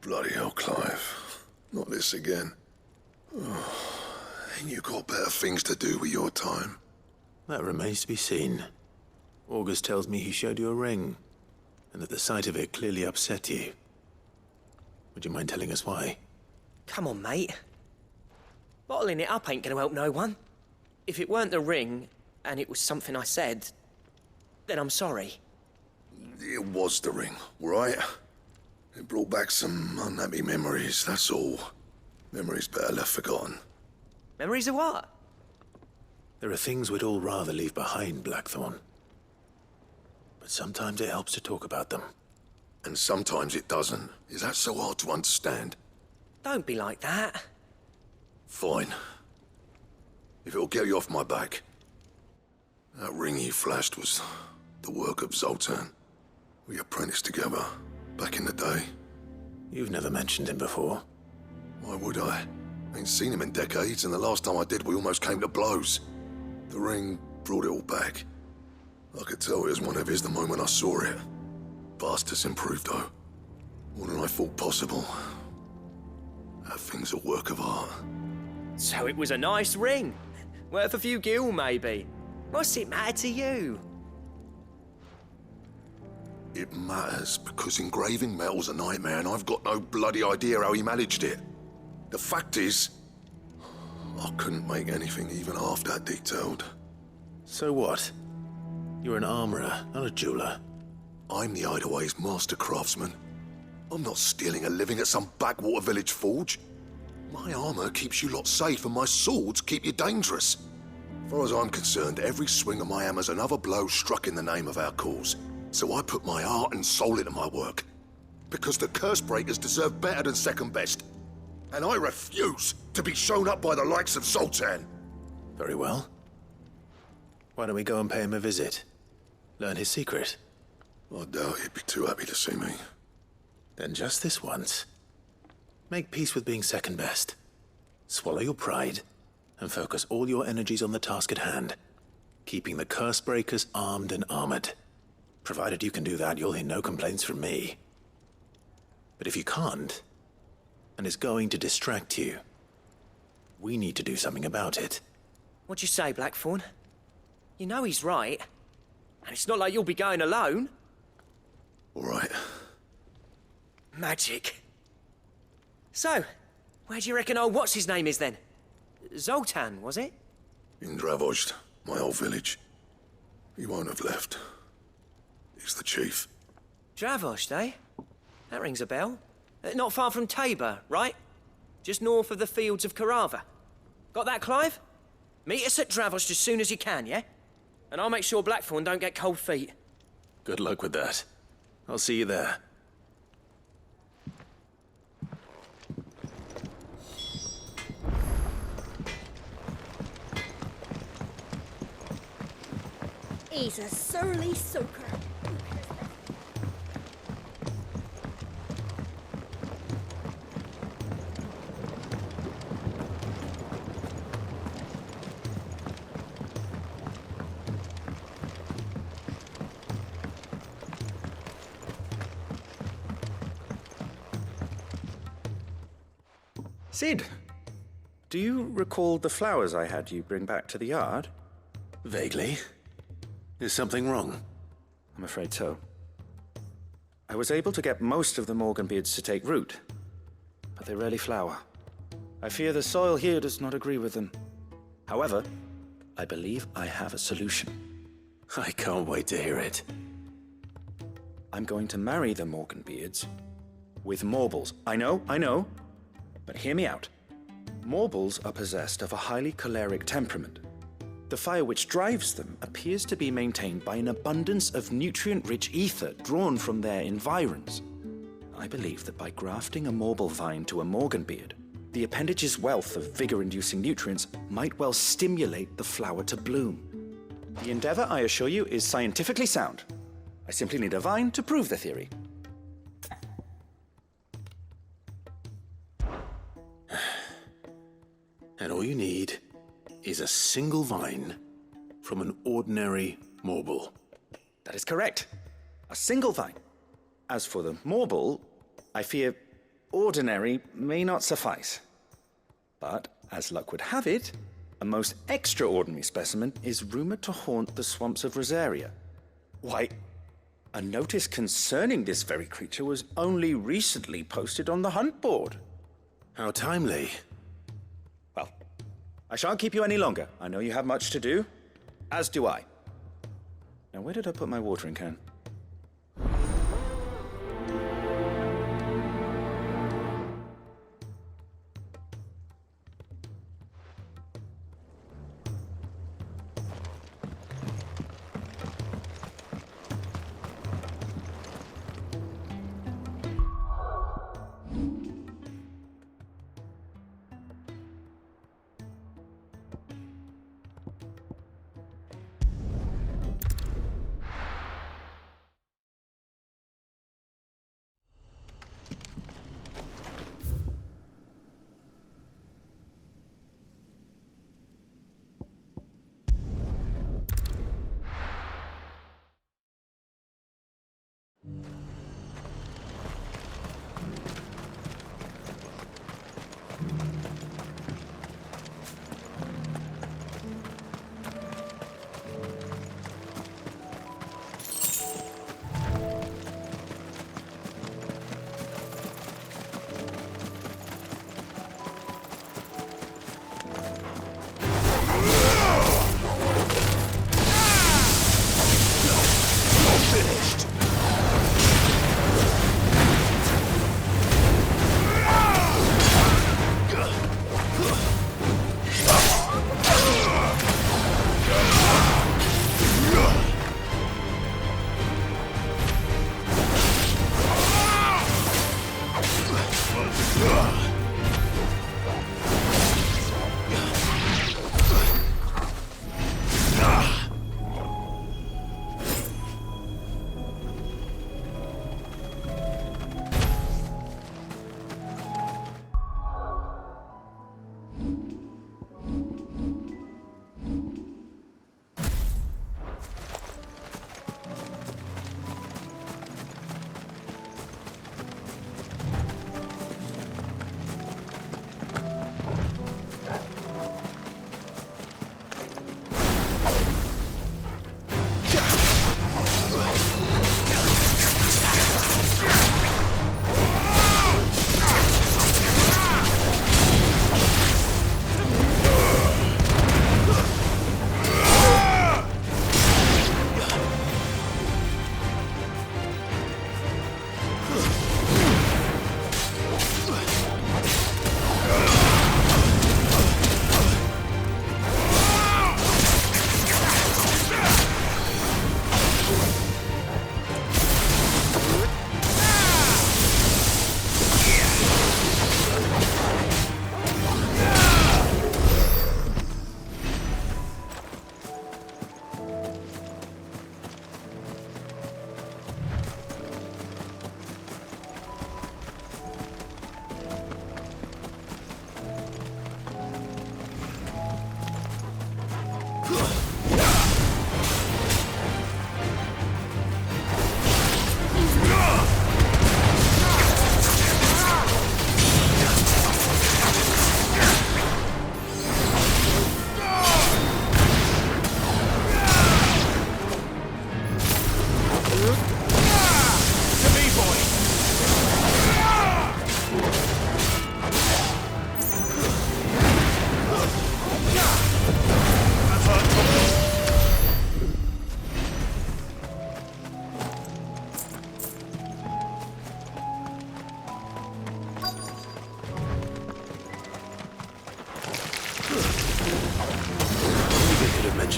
Bloody hell, Clive. Not this again. Ain't you got better things to do with your time? That remains to be seen. August tells me he showed you a ring, and that the sight of it clearly upset you. Would you mind telling us why? Come on, mate. Bottling it up ain't gonna help no one. If it weren't the ring, and it was something I said, then I'm sorry. It was the ring, right? It brought back some unhappy memories, that's all. Memories better left forgotten. Memories of what? There are things we'd all rather leave behind, Blackthorn. But sometimes it helps to talk about them. And sometimes it doesn't. Is that so hard to understand? Don't be like that. Fine. If it'll get you off my back. That ring you flashed was the work of Zoltan. We apprenticed together, back in the day. You've never mentioned him before. Why would I? Ain't seen him in decades, and the last time I did, we almost came to blows. The ring brought it all back. I could tell it was one of his the moment I saw it. Bastard's improved, though. More than I thought possible. That thing's a work of art. So it was a nice ring. Worth a few gil, maybe. What's it matter to you? It matters because engraving metal's a nightmare, and I've got no bloody idea how he managed it. The fact is, I couldn't make anything even half that detailed. So what? You're an armorer, not a jeweler. I'm the Hideaway's master craftsman. I'm not stealing a living at some backwater village forge. My armor keeps you lot safe, and my swords keep you dangerous. As far as I'm concerned, every swing of my hammer's another blow struck in the name of our cause. So I put my heart and soul into my work. Because the curse breakers deserve better than second best. And I refuse to be shown up by the likes of Zoltan. Very well. Why don't we go and pay him a visit? Learn his secret. I doubt he'd be too happy to see me. Then just this once. Make peace with being second best. Swallow your pride, and focus all your energies on the task at hand. Keeping the curse breakers armed and armored. Provided you can do that, you'll hear no complaints from me. But if you can't, and it's going to distract you, we need to do something about it. What'd you say, Blackthorn? You know he's right. And it's not like you'll be going alone. All right. Magic. So, where do you reckon old what's-his-name is then? Zoltan, was it? In Dravozd, my old village. He won't have left. He's the chief. Dravozd, eh? That rings a bell. Not far from Tabor, right? Just north of the fields of Carava. Got that, Clive? Meet us at Dravozd as soon as you can, yeah? And I'll make sure Blackthorn don't get cold feet. Good luck with that. I'll see you there. He's a surly soaker. Sid, do you recall the flowers I had you bring back to the yard? Vaguely. Is something wrong? I'm afraid so. I was able to get most of the Morganbeards to take root, but they rarely flower. I fear the soil here does not agree with them. However, I believe I have a solution. I can't wait to hear it. I'm going to marry the Morganbeards with Morbles. I know, but hear me out. Morbles are possessed of a highly choleric temperament. The fire which drives them appears to be maintained by an abundance of nutrient-rich ether drawn from their environs. I believe that by grafting a Morble vine to a Morganbeard, the appendage's wealth of vigor-inducing nutrients might well stimulate the flower to bloom. The endeavor, I assure you, is scientifically sound. I simply need a vine to prove the theory. And all you need is a single vine from an ordinary Morble. That is correct. A single vine. As for the Morble, I fear ordinary may not suffice. But, as luck would have it, a most extraordinary specimen is rumored to haunt the swamps of Rosaria. Why, a notice concerning this very creature was only recently posted on the hunt board. How timely. Well, I shan't keep you any longer. I know you have much to do, as do I. Now, where did I put my watering can?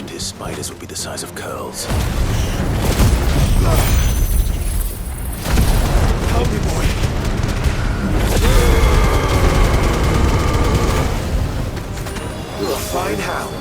His spiders would be the size of curls. Help me, boy. You're a fine hound.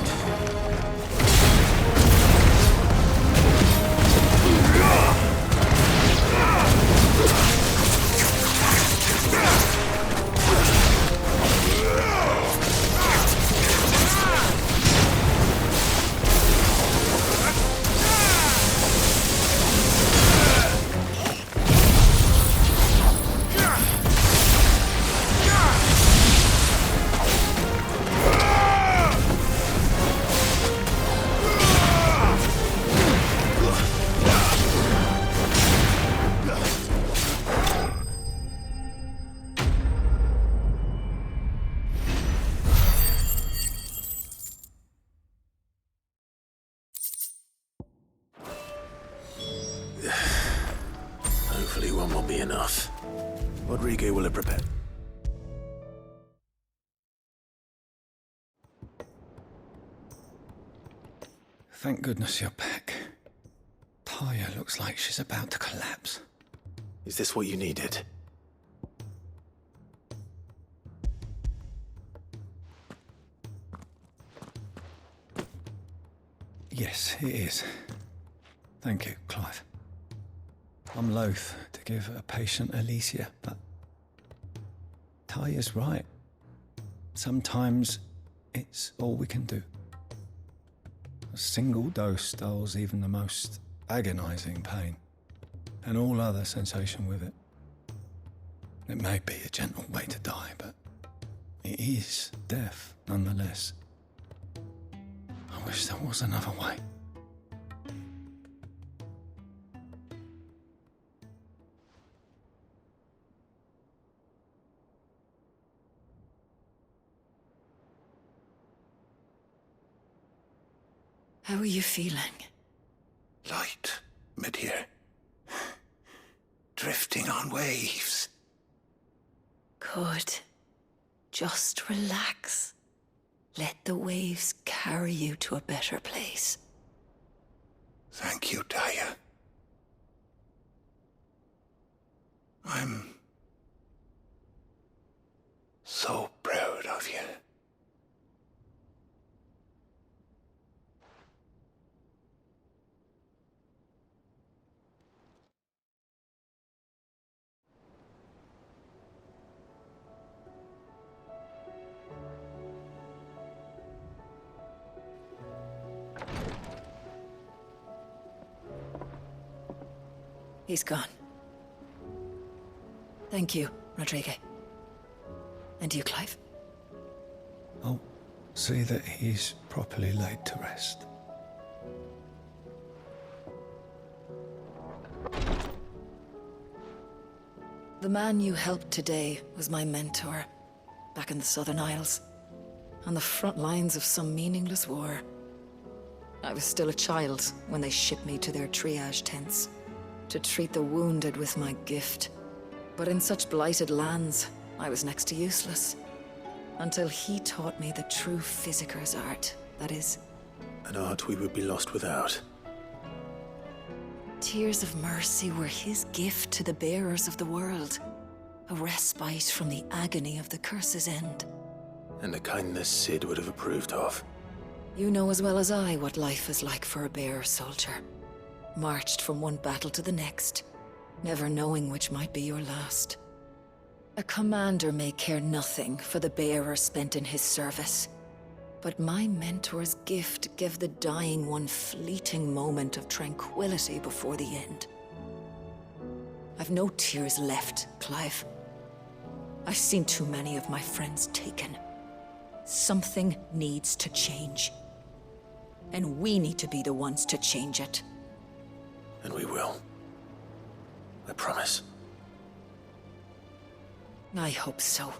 be enough. Rodrigo will have prepared. Thank goodness you're back. Taya looks like she's about to collapse. Is this what you needed? Yes, it is. Thank you, Clive. I'm loath to give a patient Alicia, but Taya's right. Sometimes it's all we can do. A single dose dulls even the most agonizing pain, and all other sensation with it. It may be a gentle way to die, but it is death nonetheless. I wish there was another way. How are you feeling? Light, mid-here. Drifting on waves. Good. Just relax. Let the waves carry you to a better place. Thank you, Taya. I'm so proud of you. He's gone. Thank you, Rodrigo. And you, Clive? I'll see that he's properly laid to rest. The man you helped today was my mentor, back in the Southern Isles, on the front lines of some meaningless war. I was still a child when they shipped me to their triage tents, to treat the wounded with my gift. But in such blighted lands, I was next to useless. Until he taught me the true physicker's art, that is. An art we would be lost without. Tears of mercy were his gift to the bearers of the world. A respite from the agony of the curse's end. And a kindness Sid would have approved of. You know as well as I what life is like for a bearer soldier. Marched from one battle to the next, never knowing which might be your last. A commander may care nothing for the bearer spent in his service, but my mentor's gift gave the dying one fleeting moment of tranquility before the end. I've no tears left, Clive. I've seen too many of my friends taken. Something needs to change. And we need to be the ones to change it. And we will. I promise. I hope so.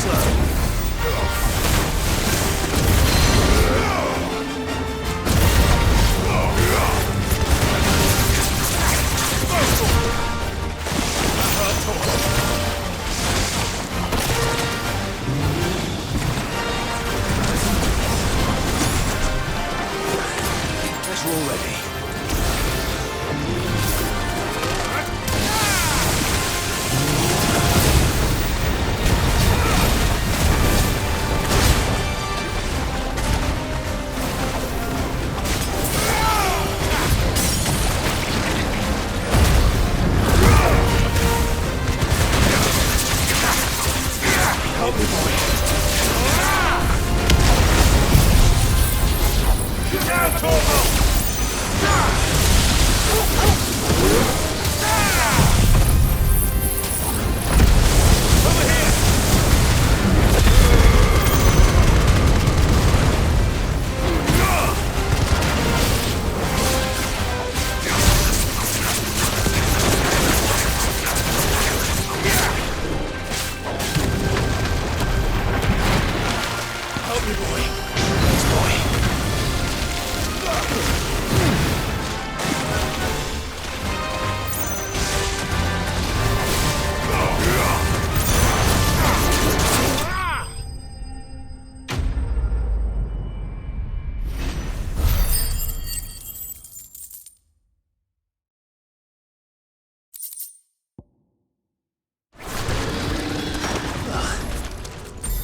slow. Guess we're all ready.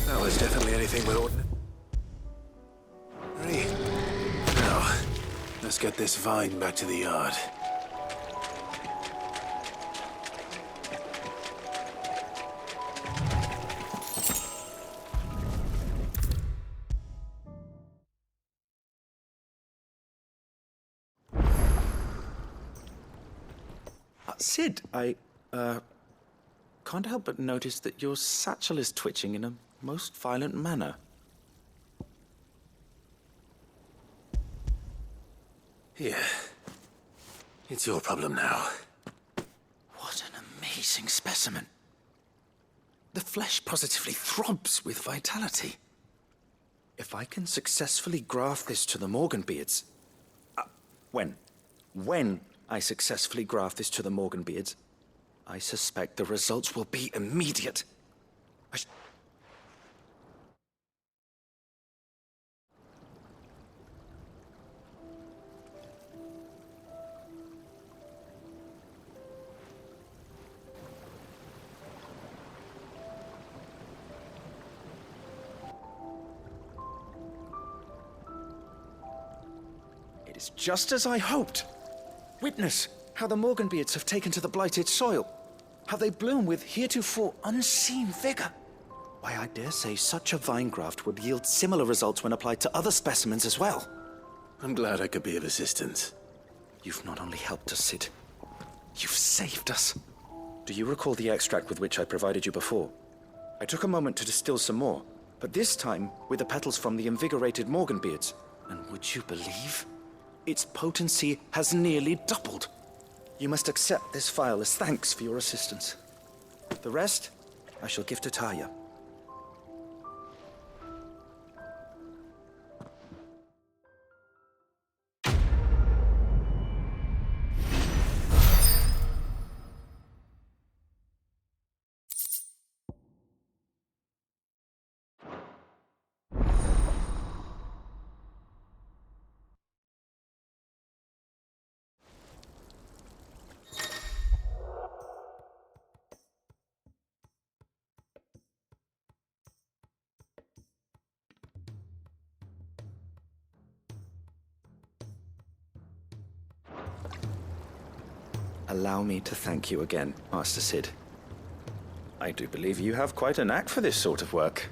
That was definitely anything but ordinary. Now, let's get this vine back to the yard. Sid, I can't help but notice that your satchel is twitching in a most violent manner. Yeah. It's your problem now. What an amazing specimen. The flesh positively throbs with vitality. If I can successfully graft this to the Morganbeards... When I successfully graft this to the Morganbeards, I suspect the results will be immediate. It is just as I hoped. Witness how the Morganbeards have taken to the blighted soil. How they bloom with heretofore unseen vigor. Why, I dare say such a vine graft would yield similar results when applied to other specimens as well. I'm glad I could be of assistance. You've not only helped us, Sid, you've saved us. Do you recall the extract with which I provided you before? I took a moment to distill some more, but this time with the petals from the invigorated Morganbeards. And would you believe? Its potency has nearly doubled. You must accept this vial as thanks for your assistance. The rest, I shall give to Taya. Allow me to thank you again, Master Sid. I do believe you have quite a knack for this sort of work.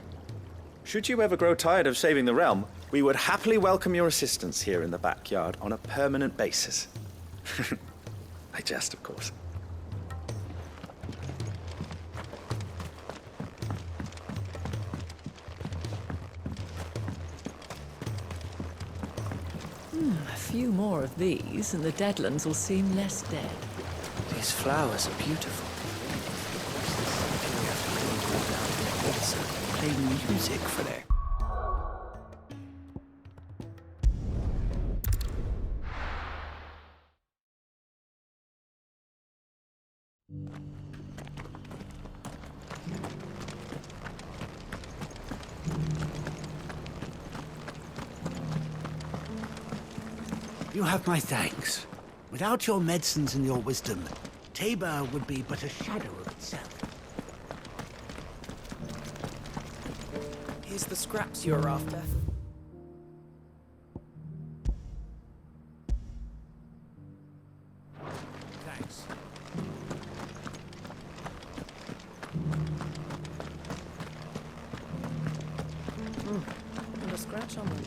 Should you ever grow tired of saving the realm, we would happily welcome your assistance here in the backyard on a permanent basis. I jest, of course. A few more of these, and the Deadlands will seem less dead. These flowers are beautiful. play music for them. You have my thanks. Without your medicines and your wisdom, Tabor would be but a shadow of itself. Here's the scraps you're after. Thanks. And a scratch on them.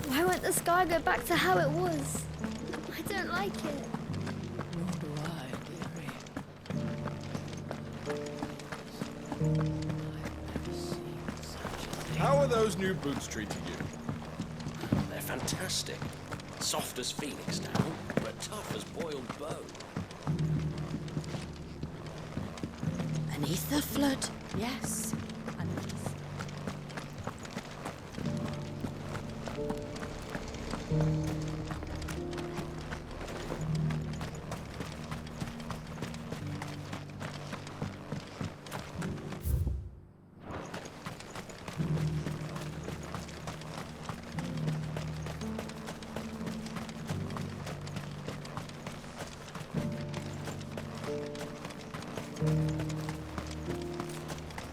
Why won't the sky go back to how it was? I don't like it. Nor do I, dearie. I've never seen such a thing. How are those new boots treating you? They're fantastic. Soft as phoenix down, but tough as boiled bone. Beneath the flood. Yes. Underneath.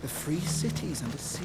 The free cities under siege?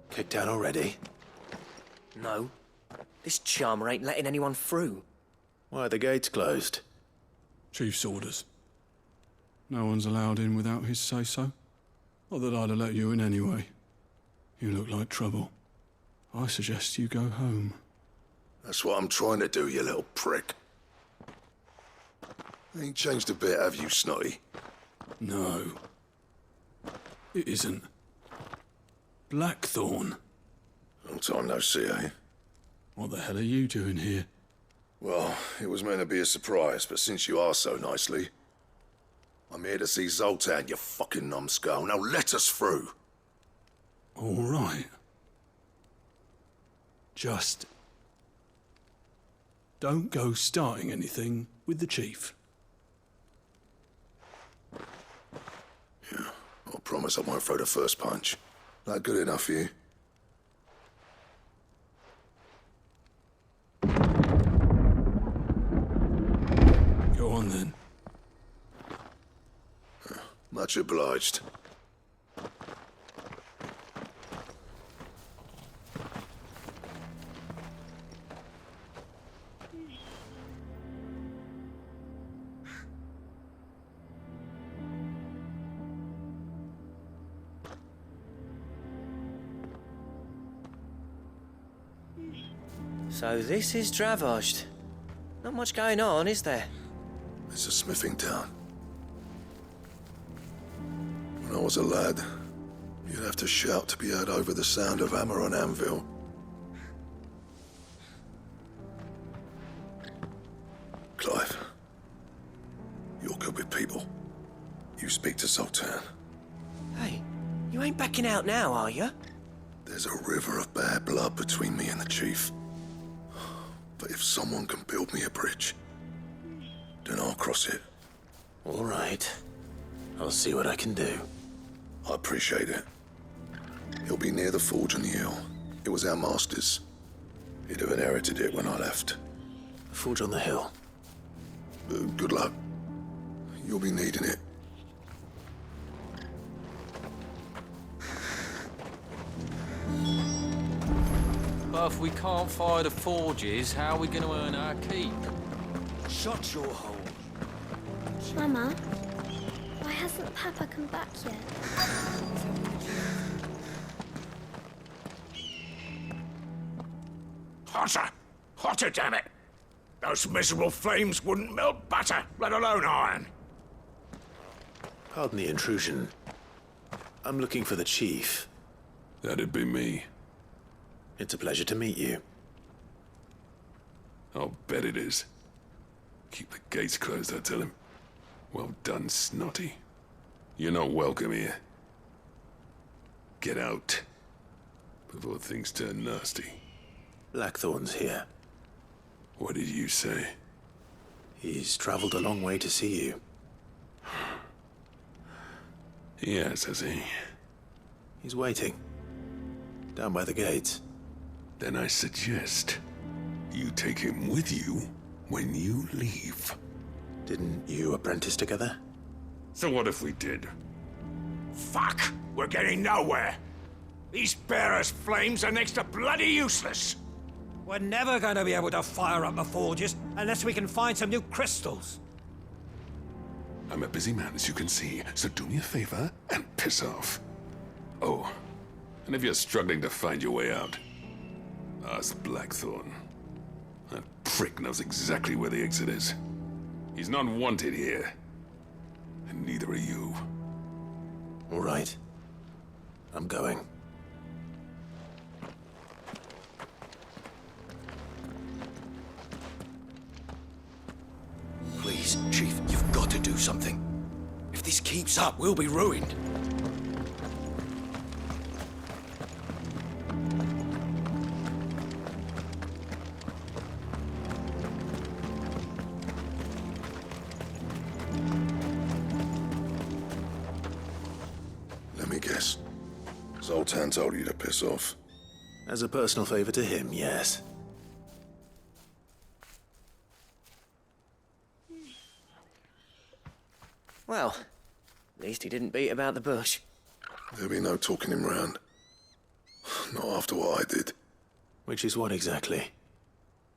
Kicked down already? No. This charmer ain't letting anyone through. Why are the gates closed? Chief's orders. No one's allowed in without his say-so. Not that I'd have let you in anyway. You look like trouble. I suggest you go home. That's what I'm trying to do, you little prick. Ain't changed a bit, have you, Snotty? No. It isn't. Blackthorn? Long time no see, eh? What the hell are you doing here? Well, it was meant to be a surprise, but since you asked so nicely, I'm here to see Zoltan, you fucking numbskull. Now let us through. All right. Just don't go starting anything with the chief. Yeah, I promise I won't throw the first punch. That good enough for you? Go on then. Much obliged. So this is Dravozd. Not much going on, is there? It's a smithing town. When I was a lad, you'd have to shout to be heard over the sound of hammer on anvil. Clive, you're good with people. You speak to Zoltan. Hey, you ain't backing out now, are you? There's a river of bad blood between me and the chief. But if someone can build me a bridge, then I'll cross it. All right. I'll see what I can do. I appreciate it. He'll be near the forge on the hill. It was our master's. He'd have inherited it when I left. Forge on the hill. Good luck. You'll be needing it. But if we can't fire the forges, how are we going to earn our keep? Shut your hole. Mama, why hasn't Papa come back yet? Hotter! Hotter, damn it! Those miserable flames wouldn't melt butter, let alone iron. Pardon the intrusion. I'm looking for the chief. That'd be me. It's a pleasure to meet you. I'll bet it is. Keep the gates closed, I tell him. Well done, Snotty. You're not welcome here. Get out. Before things turn nasty. Blackthorn's here. What did you say? He's traveled a long way to see you. Yes, has he? He's waiting. Down by the gates. Then I suggest you take him with you when you leave. Didn't you apprentice together? So what if we did? Fuck! We're getting nowhere. These bearers' flames are next to bloody useless. We're never going to be able to fire up the forges unless we can find some new crystals. I'm a busy man, as you can see, so do me a favor and piss off. Oh, and if you're struggling to find your way out, ask Blackthorn. That prick knows exactly where the exit is. He's not wanted here. And neither are you. All right. I'm going. Please, Chief, you've got to do something. If this keeps up, we'll be ruined. Let me guess. Zoltan told you to piss off. As a personal favor to him, yes. Well, at least he didn't beat about the bush. There'll be no talking him round. Not after what I did. Which is what exactly?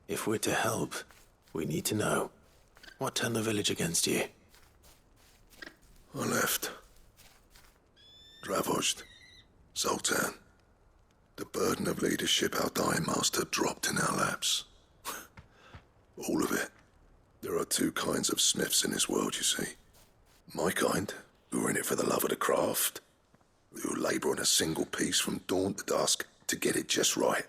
If we're to help, we need to know. What turned the village against you? I left. Dravozd. Zoltan. The burden of leadership our dying master dropped in our laps. All of it. There are two kinds of smiths in this world, you see. My kind, who are in it for the love of the craft, who labour on a single piece from dawn to dusk to get it just right.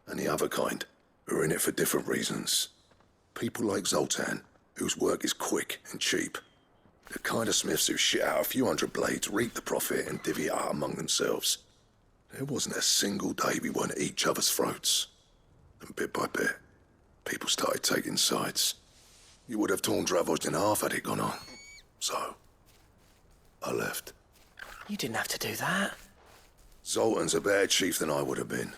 And the other kind, who are in it for different reasons. People like Zoltan, whose work is quick and cheap. The kind of smiths who shit out a few hundred blades, reap the profit, and divvy it out among themselves. There wasn't a single day we weren't at each other's throats. And bit by bit, people started taking sides. You would have torn Dravost in half had it gone on. So, I left. You didn't have to do that. Zoltan's a better chief than I would have been.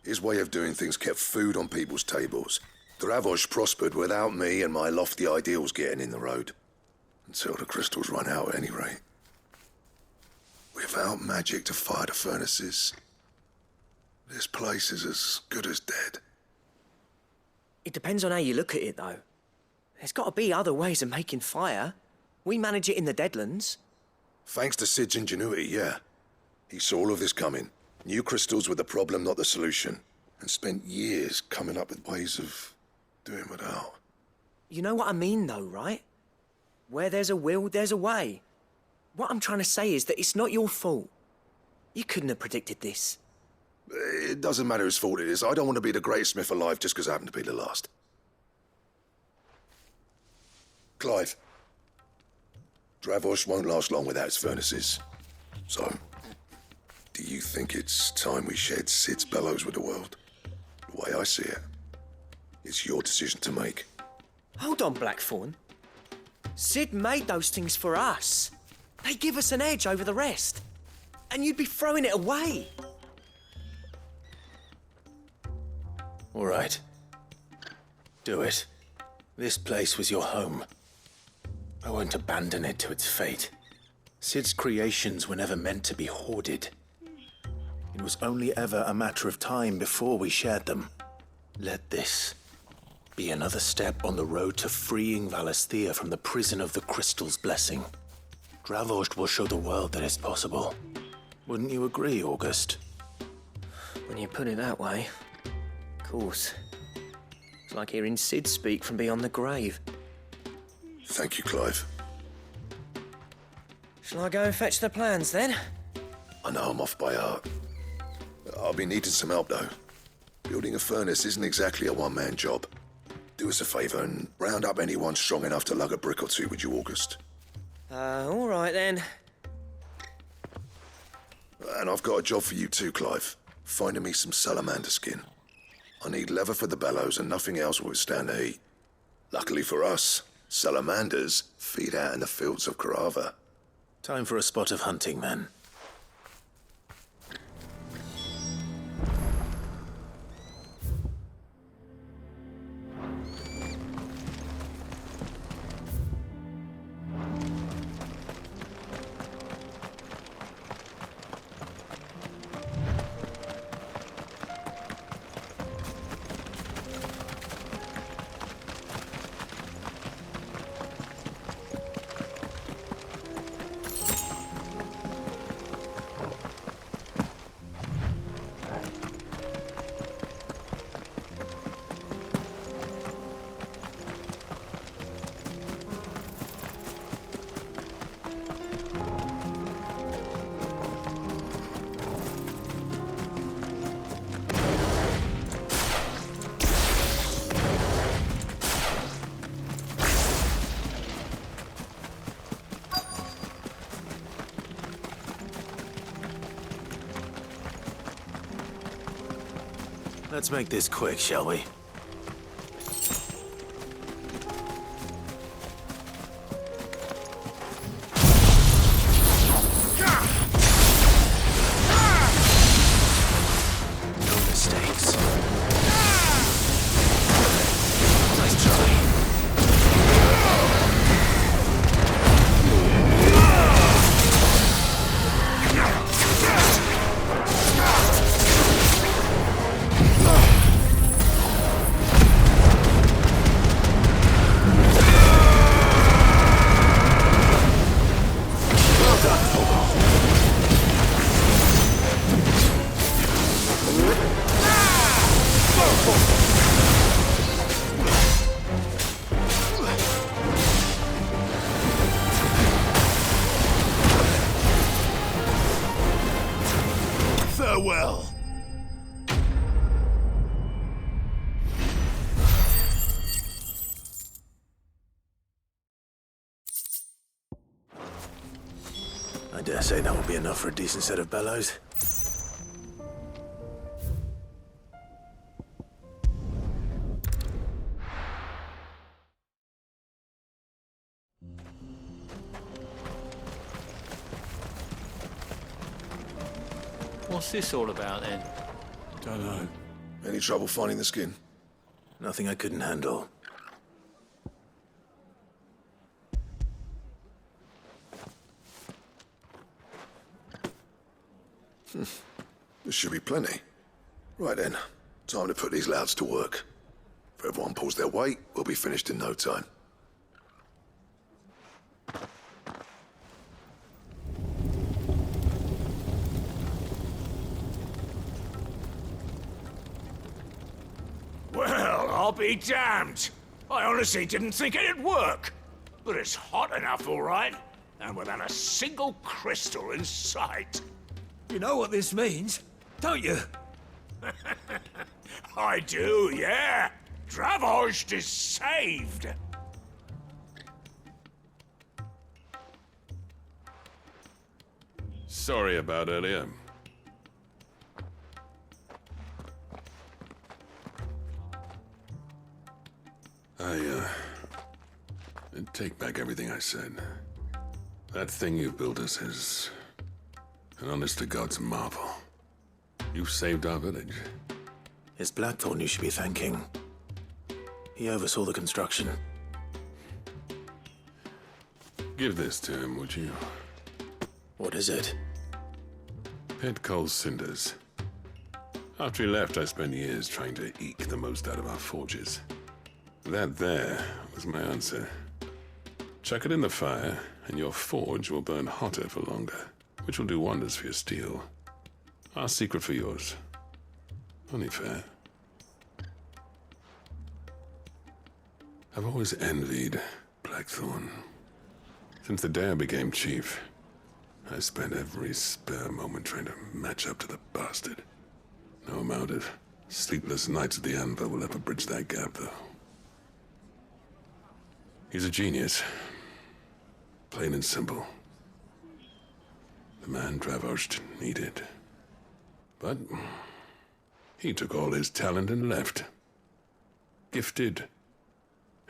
His way of doing things kept food on people's tables. Dravost prospered without me and my lofty ideals getting in the road. Until the crystals run out at any rate. Without magic to fire the furnaces, this place is as good as dead. It depends on how you look at it, though. There's got to be other ways of making fire. We manage it in the Deadlands. Thanks to Sid's ingenuity, yeah. He saw all of this coming. Knew crystals were the problem, not the solution. And spent years coming up with ways of doing without. You know what I mean, though, right? Where there's a will, there's a way. What I'm trying to say is that it's not your fault. You couldn't have predicted this. It doesn't matter whose fault it is. I don't want to be the greatest smith alive just because I happen to be the last. Clive. Dravost won't last long without its furnaces. So, do you think it's time we shared Sid's bellows with the world? The way I see it, it's your decision to make. Hold on, Blackthorn. Sid made those things for us. They give us an edge over the rest. And you'd be throwing it away. All right. Do it. This place was your home. I won't abandon it to its fate. Sid's creations were never meant to be hoarded. It was only ever a matter of time before we shared them. Let this be another step on the road to freeing Valisthea from the prison of the Crystal's blessing. Dravost will show the world that it's possible. Wouldn't you agree, August? When you put it that way, of course. It's like hearing Sid speak from beyond the grave. Thank you, Clive. Shall I go and fetch the plans, then? I know I'm off by heart. I'll be needing some help, though. Building a furnace isn't exactly a one-man job. Do us a favour and round up anyone strong enough to lug a brick or two, would you, August? All right, then. And I've got a job for you too, Clive. Finding me some salamander skin. I need leather for the bellows and nothing else will withstand the heat. Luckily for us, salamanders feed out in the fields of Carava. Time for a spot of hunting, then. Let's make this quick, shall we? No mistakes. Nice try. Farewell. I dare say that will be enough for a decent set of bellows. What's this all about then? Don't know. Any trouble finding the skin? Nothing I couldn't handle. This should be plenty. Right then, time to put these louds to work. If everyone pulls their weight, we'll be finished in no time. Well, I'll be damned. I honestly didn't think it'd work. But it's hot enough, all right. And without a single crystal in sight. You know what this means, don't you? I do, yeah. Dravost is saved. Sorry about earlier. I take back everything I said. That thing you built us is an honest-to-God's marvel. You saved our village. It's Blackthorn you should be thanking. He oversaw the construction. Give this to him, would you? What is it? Pet Cole's cinders. After he left, I spent years trying to eke the most out of our forges. That there was my answer. Chuck it in the fire, and your forge will burn hotter for longer, which will do wonders for your steel. Our secret for yours. Only fair. I've always envied Blackthorn. Since the day I became chief, I spent every spare moment trying to match up to the bastard. No amount of sleepless nights at the anvil will ever bridge that gap, though. He's a genius. Plain and simple. The man Dravost needed. But he took all his talent and left. Gifted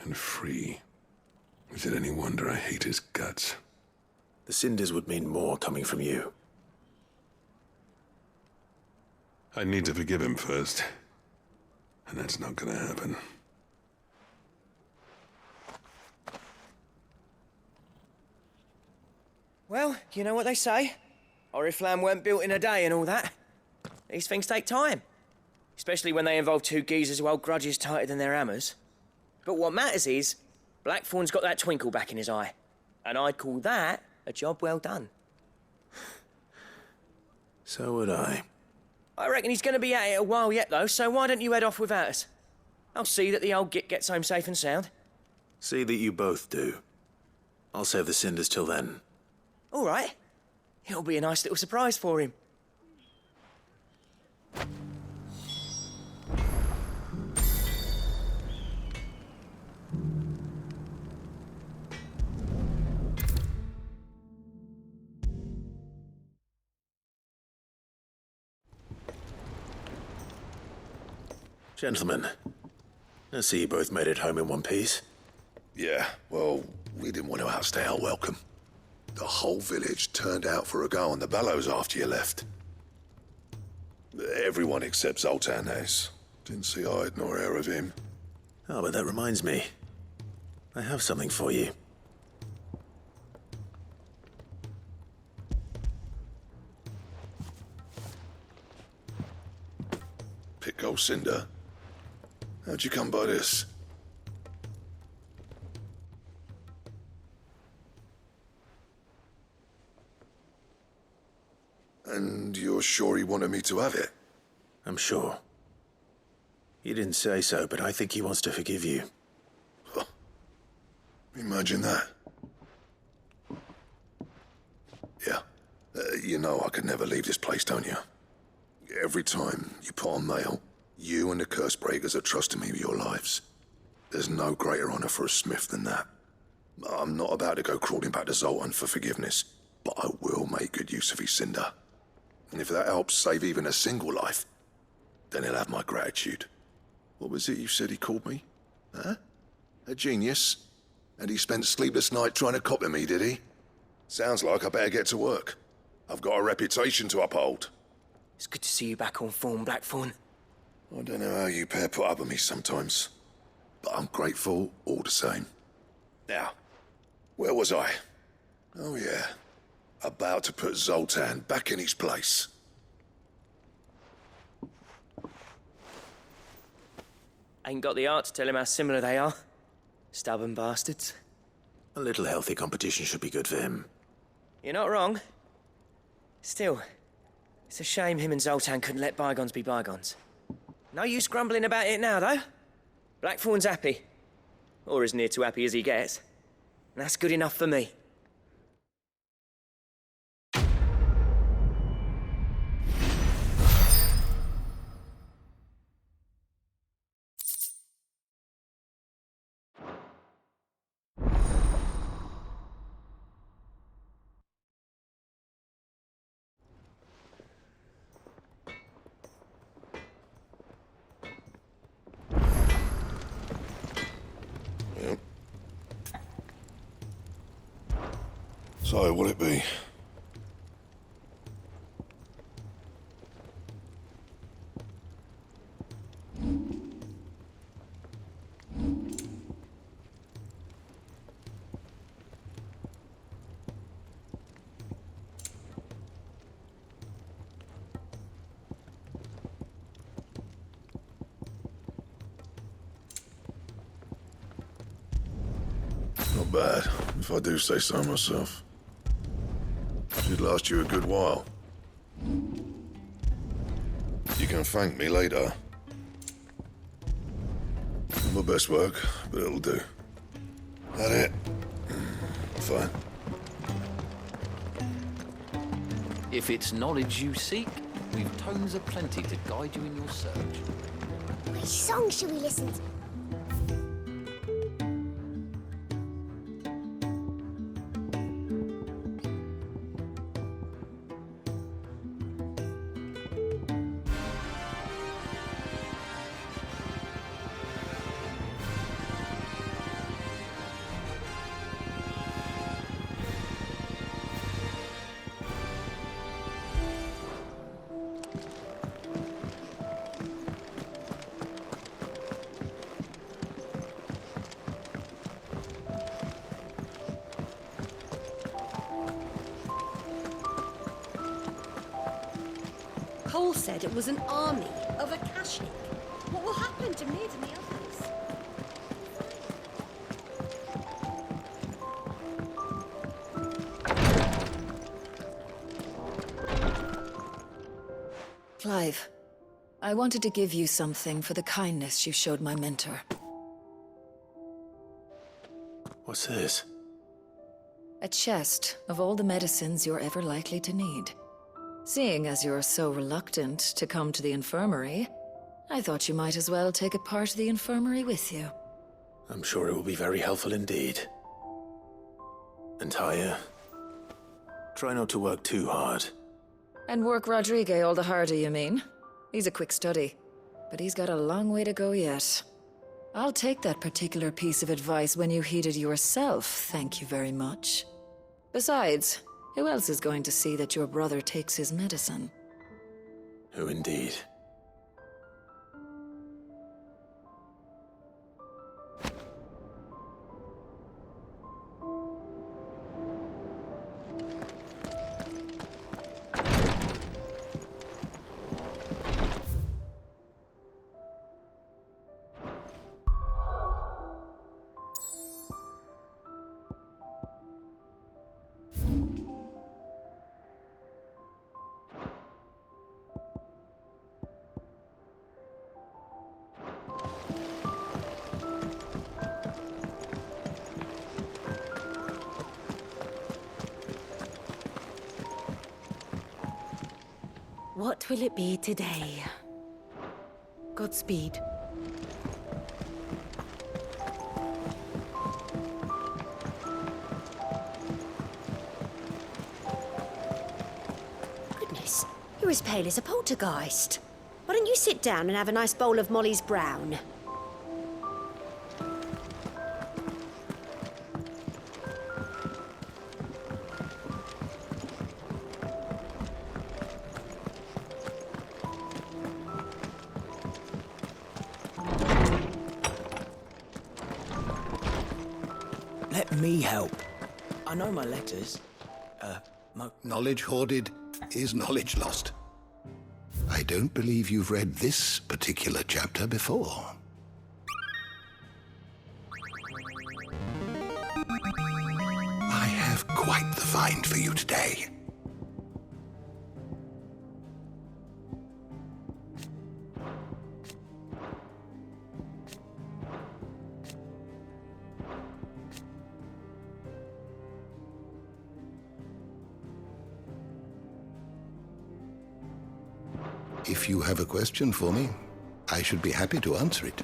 and free. Is it any wonder I hate his guts? The cinders would mean more coming from you. I need to forgive him first. And that's not gonna happen. Well, you know what they say. Oriflamme weren't built in a day and all that. These things take time. Especially when they involve two geezers who hold grudges tighter than their hammers. But what matters is, Blackthorn's got that twinkle back in his eye. And I'd call that a job well done. So would I. I reckon he's gonna be at it a while yet, though, so why don't you head off without us? I'll see that the old git gets home safe and sound. See that you both do. I'll save the cinders till then. All right. It'll be a nice little surprise for him. Gentlemen, I see you both made it home in one piece. Yeah, well, we didn't want to outstay our welcome. The whole village turned out for a go on the bellows after you left. Everyone except Zoltanes. Didn't see hide nor hair of him. Oh, but that reminds me. I have something for you. Pico Cinder. How'd you come by this? And you're sure he wanted me to have it? I'm sure. He didn't say so, but I think he wants to forgive you. Huh. Imagine that. Yeah. You know I could never leave this place, don't you? Every time you put on mail, you and the Cursebreakers are trusting me with your lives. There's no greater honor for a smith than that. I'm not about to go crawling back to Zoltan for forgiveness, but I will make good use of his cinder. And if that helps save even a single life, then he'll have my gratitude. What was it you said he called me? Huh? A genius? And he spent sleepless night trying to copy me, did he? Sounds like I better get to work. I've got a reputation to uphold. It's good to see you back on form, Blackthorn. I don't know how you pair put up with me sometimes, but I'm grateful all the same. Now, where was I? Oh yeah, about to put Zoltan back in his place. Ain't got the art to tell him how similar they are. Stubborn bastards. A little healthy competition should be good for him. You're not wrong. Still, it's a shame him and Zoltan couldn't let bygones be bygones. No use grumbling about it now, though. Blackthorn's happy. Or as near to happy as he gets. And that's good enough for me. Yep. So, what'll it be? Not bad, if I do say so myself. Should last you a good while. You can thank me later. Not my best work, but it'll do. That it? Fine. If it's knowledge you seek, we've tomes aplenty to guide you in your search. Which song should we listen to? Cole said it was an army of Akashic. What will happen to Mid and the others? Clive, I wanted to give you something for the kindness you showed my mentor. What's this? A chest of all the medicines you're ever likely to need. Seeing as you're so reluctant to come to the infirmary, I thought you might as well take a part of the infirmary with you. I'm sure it will be very helpful indeed. And Taya, try not to work too hard. And work Rodrigue all the harder, you mean? He's a quick study, but he's got a long way to go yet. I'll take that particular piece of advice when you heed it yourself, thank you very much. Besides, who else is going to see that your brother takes his medicine? Who indeed? What will it be today? Godspeed. Goodness, you're as pale as a poltergeist. Why don't you sit down and have a nice bowl of Molly's Brown? Let me help. I know my letters. Knowledge hoarded is knowledge lost. I don't believe you've read this particular chapter before. I have quite the find for you today. If you have a question for me, I should be happy to answer it.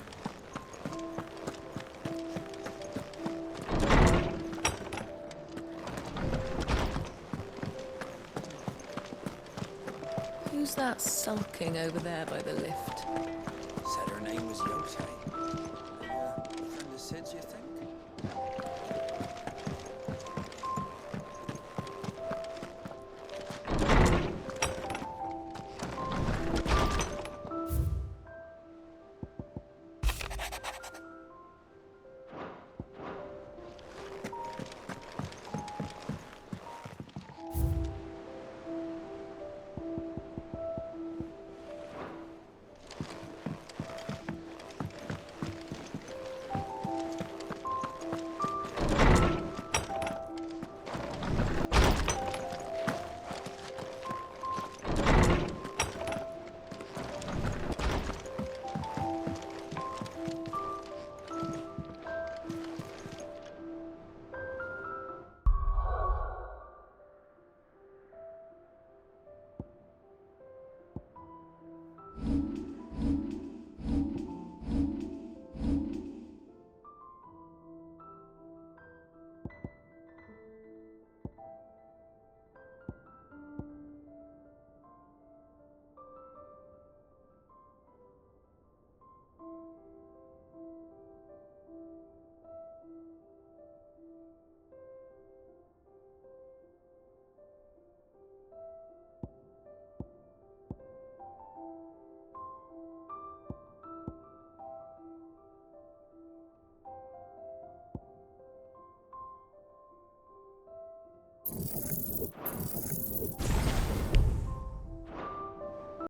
Who's that sulking over there by the lift? Said her name was Yote. Friend of Sid's, you think?